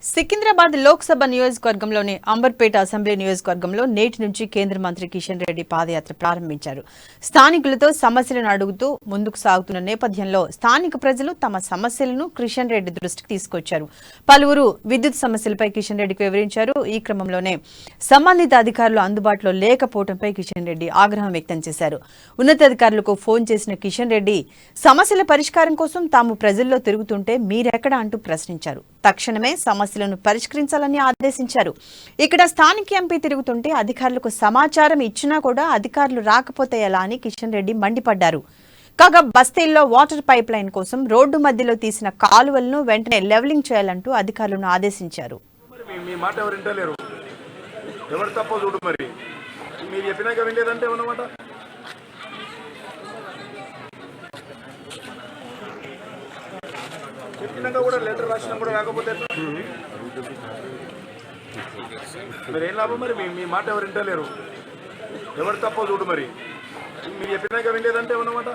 సికింద్రాబాద్ లోక్సభ నియోజకవర్గంలోని అంబర్పేట అసెంబ్లీ నియోజకవర్గంలో నేటి నుంచి కేంద్ర మంత్రి కిషన్ రెడ్డి పాదయాత్ర ప్రారంభించారు. స్థానికులతో సమస్యలను అడుగుతూ ముందుకు సాగుతున్న నేపథ్యంలో స్థానిక ప్రజలు తమ సమస్యలను కిషన్ రెడ్డి దృష్టికి తీసుకొచ్చారు. పలువురు విద్యుత్ సమస్యలపై కిషన్ రెడ్డికి వివరించారు. ఈ క్రమంలోనే సంబంధిత అధికారులు అందుబాటులో లేకపోవడంపై కిషన్ రెడ్డి ఆగ్రహం వ్యక్తం చేశారు. ఉన్నతాధికారులకు ఫోన్ చేసిన కిషన్ రెడ్డి సమస్యల పరిష్కారం కోసం తాము ప్రజల్లో తిరుగుతుంటే మీరెక్కడ అంటూ ప్రశ్నించారు. తక్షణమే సమస్యలను పరిష్కరించాలని ఆదేశించారు. ఇక్కడ స్థానిక ఎంపీ తిరుగుతుంటే అధికారులకు సమాచారం ఇచ్చినా కూడా అధికారులు రాకపోతే ఎలా అని కిషన్ రెడ్డి మండిపడ్డారు. కాగా బస్తీల్లో వాటర్ పైప్ లైన్ కోసం రోడ్డు మధ్యలో తీసిన కాలువలను వెంటనే లెవెలింగ్ చేయాలంటూ అధికారులను ఆదేశించారు. చెప్పినాక కూడా లెటర్ రాసినా కూడా రాకపోతే మీరేం లాభం? మరి మీ మాట ఎవరు వింటలేరు. ఎవరు తప్పో చూడు. మరి మీరు చెప్పినాక వినలేదంటే ఏమన్నమాట.